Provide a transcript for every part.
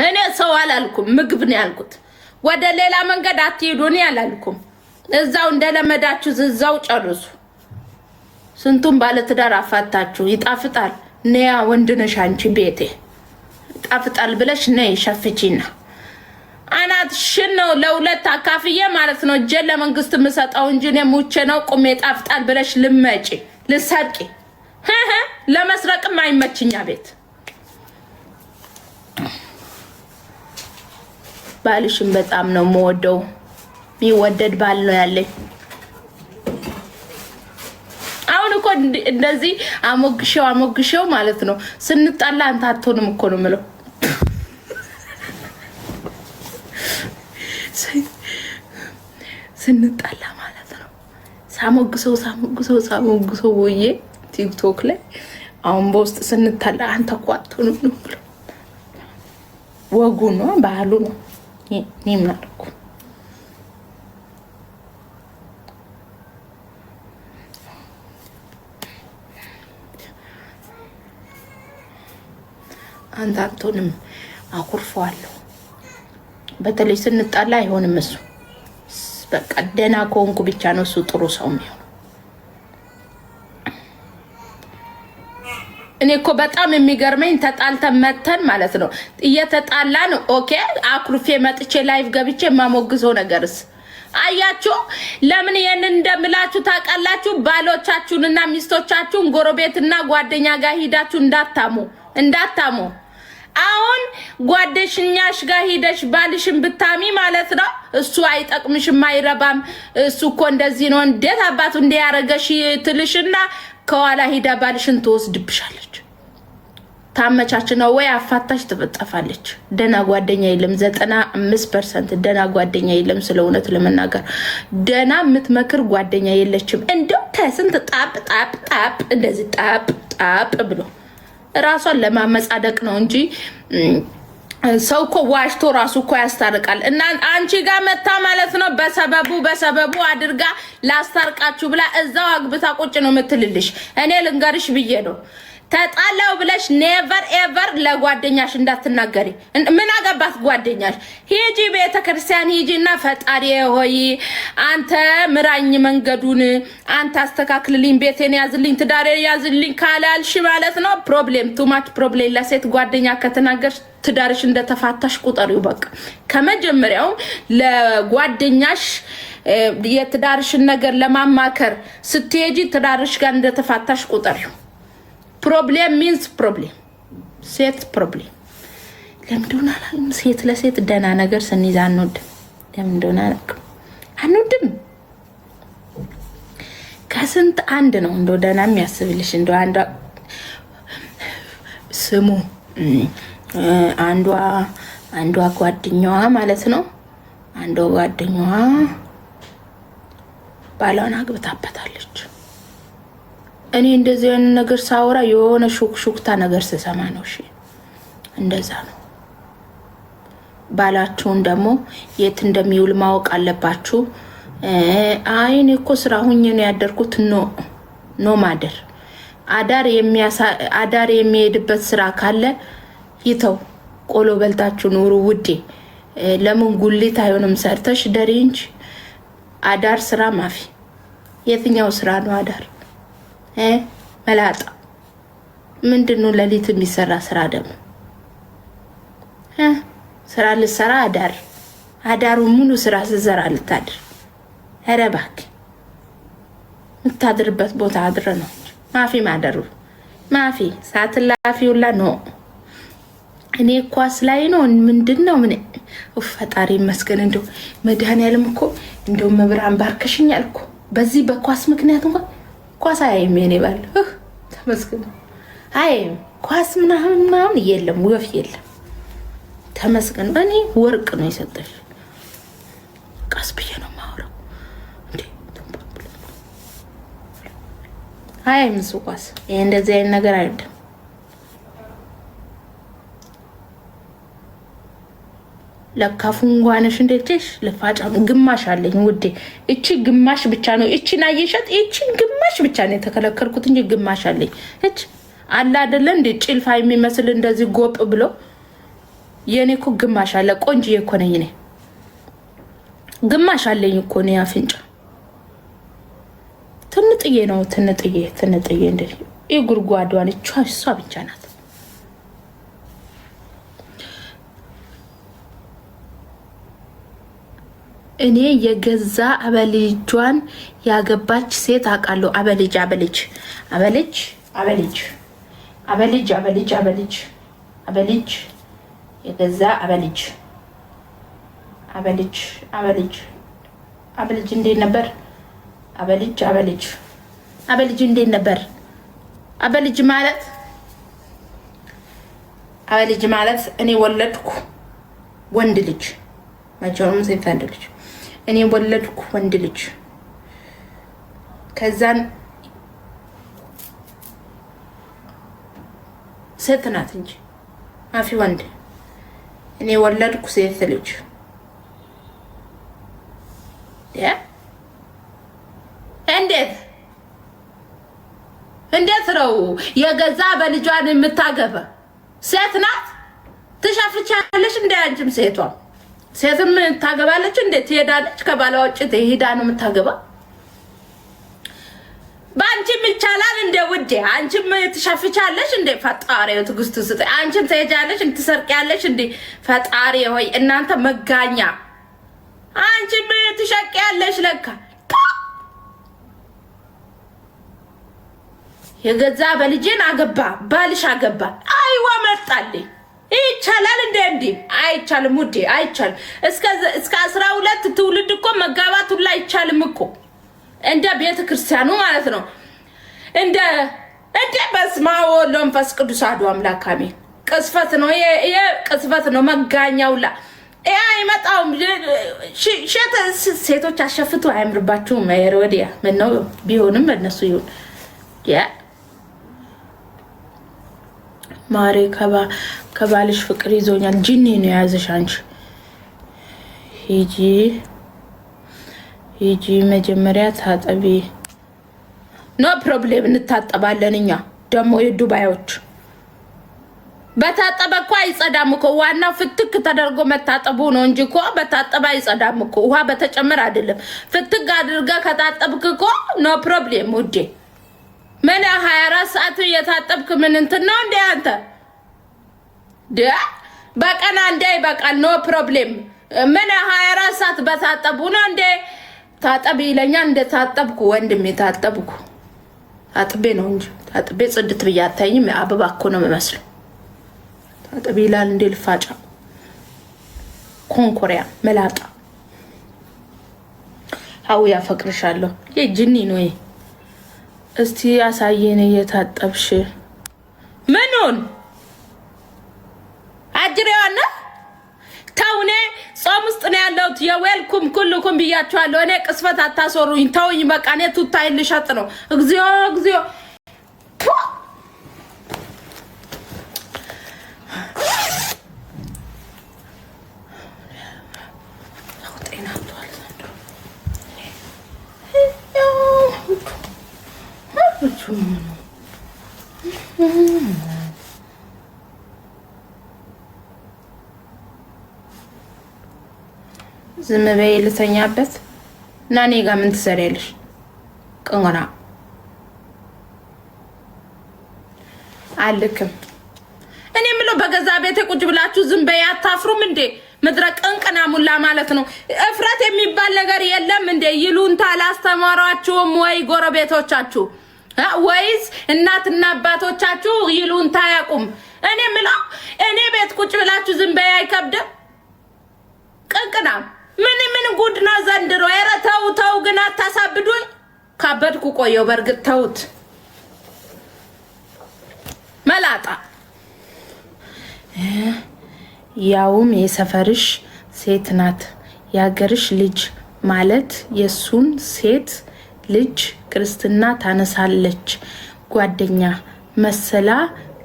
እኔ ሰው አላልኩም ምግብ ነው ያልኩት ወደ ሌላ መንገድ አትሄዱኝ ያላልኩም እዛው እንደለመዳችሁ እዛው ጨርሱ ስንቱን ባለ ትዳር አፋታችሁ ይጣፍጣል ነያ ወንድነሽ አንቺ ቤቴ ይጣፍጣል ብለሽ ነይ ሸፍቺና አናት ሽነው ለሁለት አካፍዬ ማለት ነው እጄ ለመንግስት ምሰጣው እንጂ ነው ሙቼ ነው ቁሜ ይጣፍጣል ብለሽ ልመጪ ልሰርቂ ለመስረቅም አይመችኛ ቤት ባልሽም በጣም ነው ሞወደው ሚወደድ ባል ነው ያለኝ አሁን እኮ እንደዚህ አሞግሽው ማለት ነው ስንጣላ አንተ አትሆንም እኮ ነው ምለው ስንጣላ ማለት ነው ሳሞግሰው ወዬ ቲክቶክ ላይ አሁን በውስጥ ስንጣላ አንተ እኮ አትሆንም ነው ምለው ወጉ ነው ባህሉ ነው ኒምናልኩ አንተ አትሆንም አኩርፈዋለሁ በተለይ ስንጣላ አይሆንም እሱ በቃ ደና ኮንኩ ብቻ ነው እሱ ጥሩ ሰው ነው እኔ እኮ በጣም የሚገርመኝ ተጣልተን መተን ማለት ነው እየተጣላን ኦኬ አኩርፌ መጥቼ ላይቭ ገብቼ ማሞግዘው ነገርስ አያችሁ ለምን ይሄን እንደምላችሁ ታቃላችሁ ባሎቻችሁንና ሚስቶቻችሁን ጎረቤትና ጓደኛ ጋር ሂዳችሁ እንዳታሙ አሁን ጓደሽኛሽ ጋር ሂደሽ ባልሽን ብታሚ ማለት ነው እሱ አይጠቅምሽም አይረባም እሱ እኮ እንደዚህ ነው እንዴት አባቱ እንዲያረጋሽ ትልሽና ከኋላ ሂዳ ባልሽን ተወስድብሻለች ታመቻች ነው ወይ አፋታሽ ትበጠፋለች ደና ጓደኛ የለም 95% ደና ጓደኛ የለም ስለውነት ለመናገር ደና ምትመክር ጓደኛ የለችም እንደው ከስንት ጣፕ እንደዚህ ጣፕ ብሎ ራሷን ለማመጻደቅ ነው እንጂ ሰው እኮ ዋሽቶ ራሱ እኮ ያስታርቃል እና አንቺ ጋር መታ ማለት ነው በሰበቡ አድርጋ ላስታርቃችሁ ብላ እዛው አግብታ ቁጭ ነው የምትልልሽ እኔ ልንገርሽ ብዬ ነው ተጣላው ብለሽ ኔቨር ኤቨር ለጓደኛሽ እንዳትናገሪ ምን አገባት ጓደኛሽ ሂጂ ቤተክርስቲያን ሂጂና ፈጣሪ ሆይ አንተ ምራኝ መንገዱን አንተ አስተካክልልኝ ቤቴን ያዝልኝ ትዳሬ ያዝልኝ ካላልሽ ማለት ነው ፕሮብሌም ቱ ማች ፕሮብሌም ለሴት ጓደኛ ከተናገርሽ ትዳርሽ እንደተፋታሽ ቁጠሪው በቃ ከመጀመሪያው ለጓደኛሽ የትዳርሽን ነገር ለማማከር ስትሄጂ ትዳርሽ ጋር እንደተፋታሽ ቁጠሪው problem means problem set problem ለምንድነው አላልም ሴት ለሴት ደና ነገር ስንይዛ አንወድ ለምንድነው አንወድም ከስንት አንድ ነው እንደው ደና የሚያስብልሽ እንደው ስሙ አንዷ ጓደኛዋ ማለት ነው አንዷ ጓደኛዋ ባሏን አግብታበታለች እኔ እንደዚህ አይነት ነገር ሳወራ የሆነ ሹክሹክታ ነገር ስሰማ ነው እሺ እንደዛ ነው ባላችሁን ደግሞ የት እንደሚውል ማወቅ አለባችሁ አይኔ እኮ ስራ ሁኜ ነው ያደርኩት ኖ ማደር አዳር የሚሄድበት ስራ ካለ ይተው ቆሎ በልታችሁ ኑሩ ውዴ ለምን ጉሊት አይሆንም ሰርተሽ ደሪ እንጂ አዳር ስራ ማፊ የትኛው ስራ ነው አዳር መላጣ ምንድነው ለሊት የሚሰራ ስራ ደግሞ ስራ ልሰራ አዳሩ ሙሉ ስራ ስዘራ ልታድር አረባክ ምታድርበት ቦታ አድረ ነው ማፊ ማደሩ ማፊ ሳትላፊውላ ነው እኔ ኳስ ላይ ነው ምንድነው ምን ፈጣሪ መስገን እንደው መድኃኒዓለም እኮ እንደው መብራን ባርከሽኛል እኮ በዚህ በኳስ ምክንያት እንኳን ኳስ አይሜኔ ባል ተመስገን አይ ኳስ ምናምን የለም ወፍ የለም ተመስገን እኔ ወርቅ ነው የሰጠሽ ቃስ ብዬ ነው ማውራው እንዴ አይ ምሱቋስ እንደዚህ አይነት ነገር አይደለም ለካፉንጓነሽ እንደልሽ ለፋጫም ግማሽ አለኝ ውዴ እቺ ግማሽ ብቻ ነው እቺን አየሻት እቺን ግማሽ ብቻ ነው ተከለከልኩት እንጂ ግማሽ አለኝ እቺ አላ አይደለ እንደ ጭልፋ የሚመስል እንደዚህ ጎጥ ብሎ የኔ እኮ ግማሽ አለ። ቆንጆዬ እኮ ነኝ እኔ። ግማሽ አለኝ እኮ ነው አፍንጫ። ትንጥዬ ነው ትንጥዬ እንደ የጉርጓዷን እሷ ብቻ ናት። እኔ የገዛ አበልጇን ያገባች ሴት አውቃለሁ። አበልጅ የገዛ አበልጅ እንዴት ነበር? አበልጅ እንዴት ነበር? አበልጅ ማለት እኔ ወለድኩ ወንድ ልጅ ማጆም ሴት ልጅ እኔ ወለድኩ ወንድ ልጅ ከዛን ሴት ናት እንጂ ማፊ ወንድ። እኔ ወለድኩ ሴት ልጅ እንዴት ነው የገዛ በልጇን የምታገባ ሴት ናት? ትሻፍቻለሽ እንደ አንቺም ሴትም ታገባለች እንዴ? ትሄዳለች ከባሏ ውጭ ትሄዳ ነው የምታገባ? ባንቺም ይቻላል እንደ ውዴ? አንቺም ትሻፍቻለሽ እንዴ? ፈጣሪው ትግስቱ ስጥ። አንቺም ትሄጃለሽ ትሰርቂያለሽ እንዴ? ፈጣሪ ሆይ እናንተ መጋኛ። አንቺም ትሸቂያለሽ ለካ። የገዛ በልጄን አገባ ባልሽ አገባ። አይዋ መጣልኝ። ይቻላል እንዴ? አይቻልም ውዴ አይቻልም። እስከ 12 ትውልድ እኮ መጋባት ሁሉ አይቻልም እኮ እንደ ቤተ ክርስቲያኑ ማለት ነው። እንደ በስመ አብ ወወልድ ወመንፈስ ቅዱስ አሐዱ አምላክ አሜን። ቅስፈት ነው ቅስፈት ነው መጋኛውላ። አይመጣውም። ሴቶች አሸፍቱ አያምርባችሁም? ወዲያ ምን ነው ቢሆንም በእነሱ ይሁን። ማሬ ከባልሽ ፍቅር ይዞኛል። ጂኒ ነው የያዘሽ አንቺ። ሂጂ መጀመሪያ ታጠቢ። ኖ ፕሮብሌም እንታጠባለን እኛ። ደግሞ የዱባዮች በታጠበ እኮ አይጸዳም እኮ። ዋናው ፍትክ ተደርጎ መታጠቡ ነው እንጂ እኮ በታጠበ አይጸዳም እኮ። ውሃ በተጨመረ አይደለም። ፍትክ አድርጋ ከታጠብክ እኮ ኖ ፕሮብሌም ውዴ። ምን 24 ሰዓት የታጠብክ ምን እንትን ነው እንዴ አንተ? በቀን አንዴ በቃል ኖ ፕሮብሌም። ምን 24 ሰዓት በታጠቡ ነው እንዴ? ታጠብ ይለኛል እንደ ታጠብኩ ወንድሜ ታጠብኩ። ታጥቤ ነው እንጂ ታጥቤ ጽድት ብዬ አታይኝም። አበባ እኮ ነው የምመስለው። ታጥቤ ይላል እንደ ልፋጫ ኮንኮሪያ መላጣ። አው ያፈቅርሻለሁ። የጅኒ ነው ይሄ። እስቲ አሳየኝ እየታጠብሽ ምኑን አጅሬዋና ታውኔ ጾም ውስጥ ነው ያለሁት። የዌልኩም ኩልኩም ብያችኋለሁ። እኔ ቅስፈት አታሶሩኝ ተውኝ በቃ። እኔ ቱታይ ልሸጥ ነው። እግዚኦ ዝም በይ ልተኛበት እና እኔ ጋር ምን ትሰሪያለሽ? ቅንቆና አልክም። እኔ የምለው በገዛ ቤቴ ቁጭ ብላችሁ ዝም በይ አታፍሩም እንዴ? ምድረ ቅንቅና ሙላ ማለት ነው። እፍረት የሚባል ነገር የለም እንዴ? ይሉንታ አላስተማሯችሁም ወይ ጎረቤቶቻችሁ ወይስ እናትና አባቶቻችሁ ይሉንታ ያቁም? እኔ የምለው እኔ ቤት ቁጭ ብላችሁ ዝም በይ አይከብድም? ቅንቅና ምን ጉድ ነው ዘንድሮ? ኧረ ተው ግን አታሳብዱኝ። ካበድኩ ቆየው በርግጥ ተውት። መላጣ ያውም የሰፈርሽ ሴት ናት። ያገርሽ ልጅ ማለት የሱን ሴት ልጅ ክርስትና ታነሳለች። ጓደኛ መሰላ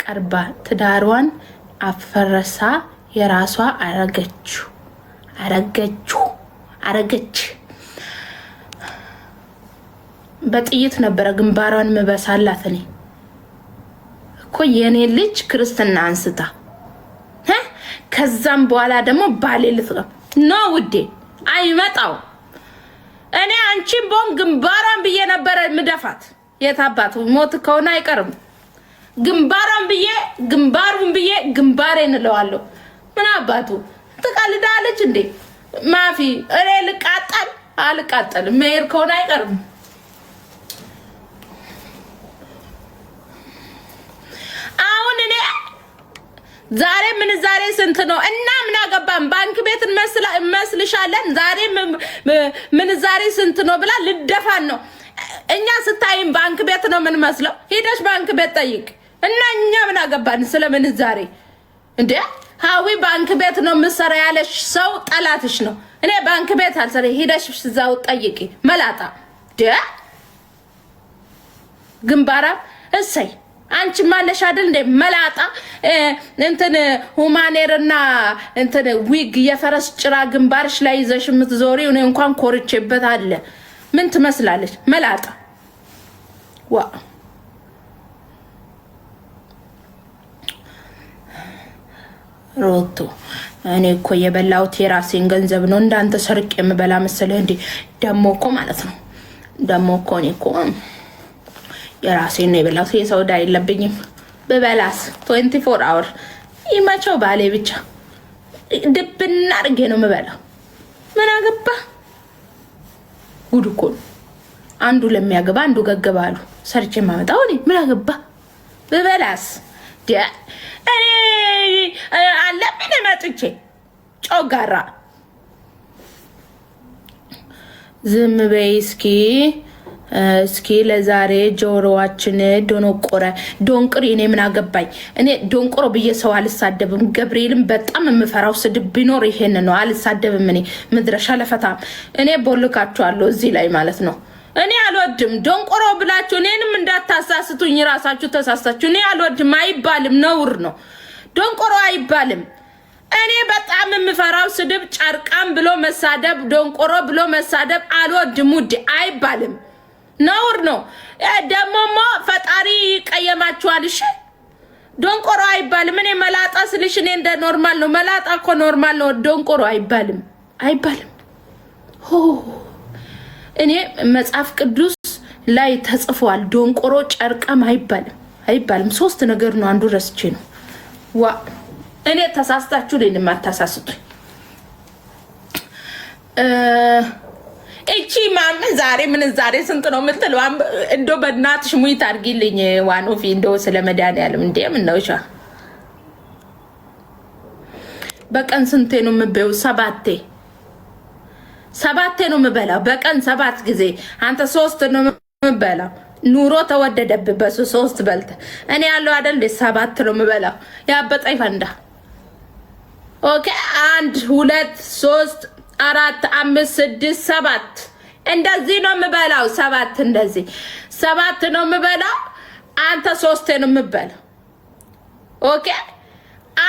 ቀርባ ትዳሯን አፈረሳ የራሷ አረገች። በጥይት ነበረ ግንባሯን መበሳላት። እኔ እኮ የኔ ልጅ ክርስትና አንስታ ከዛም በኋላ ደግሞ ባሌ ልትቀም ነው ውዴ አይመጣው። እኔ አንቺን ቦን ግንባሯን ብዬ ነበር ምደፋት። የታባቱ ሞት ከሆነ አይቀርም። ግንባሯን ብዬ ግንባሬን እለዋለሁ። ምን አባቱ ትቀልዳለች እንዴ? ማፊ እኔ አልቃጠልም። መሄድ ከሆነ አይቀርም። አሁን እኔ ዛሬ ዛሬ ስንት ነው እና ምን አገባን? ባንክ ቤት እንመስልሻለን? ዛሬ ዛሬ ስንት ነው ብላ ልደፋን ነው። እኛ ስታይም ባንክ ቤት ነው ምን መስለው? ሄደሽ ባንክ ቤት ጠይቅ እና እኛ ምን አገባን ስለምን ዛሬ እንዴ? ሃዊ ባንክ ቤት ነው ምሰራ ያለሽ ሰው ጠላትሽ ነው። እኔ ባንክ ቤት አልሰራ። ሄደሽ እዛው ጠይቂ። መላጣ ግንባራ እሰይ አንቺ ማለሽ አይደል እንደ መላጣ እንትን ሁማኔርና እንትን ዊግ የፈረስ ጭራ ግንባርሽ ላይ ይዘሽ የምትዞሪው ነው። እንኳን ኮርቼበት አለ። ምን ትመስላለች መላጣ? ዋ ሮቶ እኔ እኮ የበላሁት የራሴን ገንዘብ ነው። እንዳንተ ሰርቅ የምበላ መሰለህ እንዴ? ደሞ እኮ ማለት ነው። ደሞ እኮ እኔ እኮ የራሴን ነው የበላሁት። የሰው ዕዳ የለብኝም። በበላስ 24 አወር ይመቸው ባሌ ብቻ ድብና አድርጌ ነው የምበላው። ምን አገባ? ጉድ እኮ አንዱ ለሚያገባ አንዱ ገገባሉ። ሰርቼ ማመጣው እኔ ምን አገባ? በበላስ እኔ አለምን መጥቼ ጮጋራ ዝም በይ እስኪ ለዛሬ ጆሮዋችን ዶንቅሪ። እኔ ምን አገባኝ? እኔ ዶንቆሮ ብዬ ሰው አልሳደብም። ገብርኤልም በጣም የምፈራው ስድብ ቢኖር ይሄን ነው። አልሳደብም። እኔ ምድረሻ ለፈታም እኔ ቦልካችኋለሁ እዚህ ላይ ማለት ነው። እኔ አልወድም ዶንቆሮ ብላችሁ እኔንም እንዳታሳስቱኝ። ራሳችሁ ተሳስታችሁ። እኔ አልወድም። አይባልም፣ ነውር ነው። ዶንቆሮ አይባልም። እኔ በጣም የምፈራው ስድብ ጨርቃም ብሎ መሳደብ፣ ዶንቆሮ ብሎ መሳደብ አልወድም። ውድ አይባልም፣ ነውር ነው። ደሞማ ፈጣሪ ቀየማችኋል። እሺ ዶንቆሮ አይባልም። እኔ መላጣ ስልሽ እኔ እንደ ኖርማል ነው። መላጣ እኮ ኖርማል ነው። ዶንቆሮ አይባልም። እኔ መጽሐፍ ቅዱስ ላይ ተጽፏል። ዶንቆሮ ጨርቃም አይባልም። 3 ነገር ነው። አንዱ ረስቼ ነው። እኔ ተሳስታችሁ ለኔ ማታሳስቱኝ። እቺ ማም ዛሬ ስንት ነው የምትለው? እንደው በእናትሽ ሙይት አድርጊልኝ። ዋኖፊ እንደው ስለመድኃኒዓለም እንዴ ምን ነው? በቀን ስንቴ ነው የምበየው? 7 ነው የምበላው በቀን 7 ጊዜ። አንተ 3 ነው የምበላው። ኑሮ ተወደደብህ በ3 በልተ። እኔ ያለው አይደል 7 ነው የምበላው። ያበጠይ ፈንዳ። ኦኬ 1 2 3 4 5 6 7 እንደዚህ ነው የምበላው። 7 እንደዚህ 7 ነው የምበላው። አንተ 3 ነው የምበላው። ኦኬ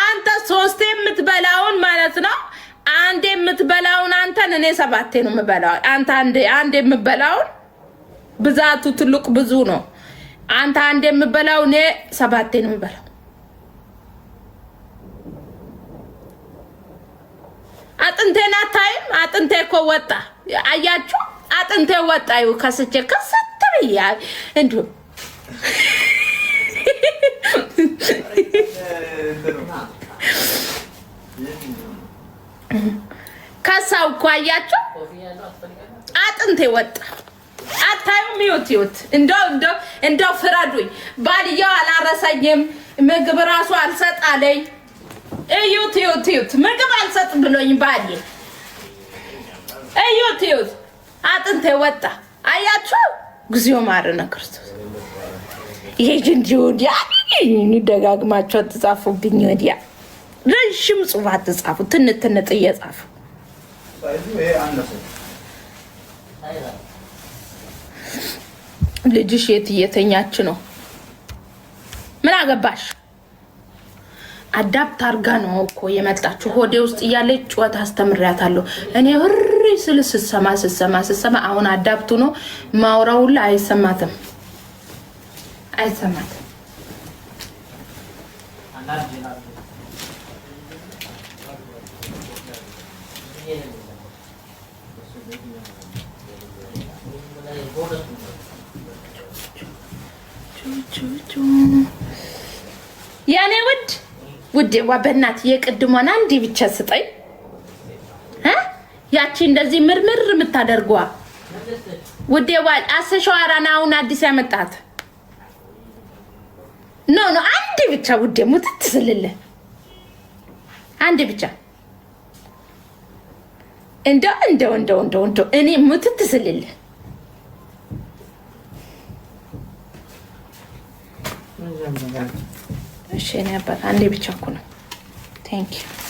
አንተ 3 የምትበላውን ማለት ነው። አንዴ የምትበላውን አንተን እኔ 7 ነው የምበላው። አንተ አንዴ የምትበላውን ብዛቱ ትልቅ ብዙ ነው። አንተ አንዴ የምትበላው እኔ 7 ነው የምበላው። አጥንቴን አታይም? አጥንቴ እኮ ወጣ። አያችሁ? አጥንቴ ወጣ። ከስቼ ከሰተብያ እንዱ ከሳው እኮ አያችሁ? አጥንቴ ወጣ። አታዩም? ይወት እንደው ፍረዱኝ። ባልየው አላረሰኝም። ምግብ ራሱ አልሰጣለኝ። እዩት ምግብ አልሰጥ ብሎኝ ባል እዩት አጥንቴ ወጣ። አያችሁ? እግዚኦ ማረነ ክርስቶስ። ይሄ ጅንጂ ወዲያ ደጋግማችሁ አትጻፉብኝ። ወዲያ ረጅም ጽሑፍ አትጻፉ። ትንት እየጻፉ ልጅሽ የት እየተኛች ነው? ምን አገባሽ? አዳፕት አርጋ ነው እኮ የመጣችሁ። ሆዴ ውስጥ እያለች ጩኸት አስተምሪያታለሁ እኔ ወሬ ስሰማ አሁን አዳፕቱ ነው ማውራውላ አይሰማትም። ያኔ ውዴ በእናት የቅድሞና እንዲህ ብቻ ስጠኝ ያቺ እንደዚህ ምርምር የምታደርጓ ውዴ አሰሻዋራና አሁን አዲስ ያመጣት ኖ አንዴ ብቻ ውዴ ሙትት ስልልህ አንዴ ብቻ እንደው እኔ ሙትት ስልልህ እሺ እኔ አባት አንዴ ብቻ እኮ ነው ቴንክ ዩ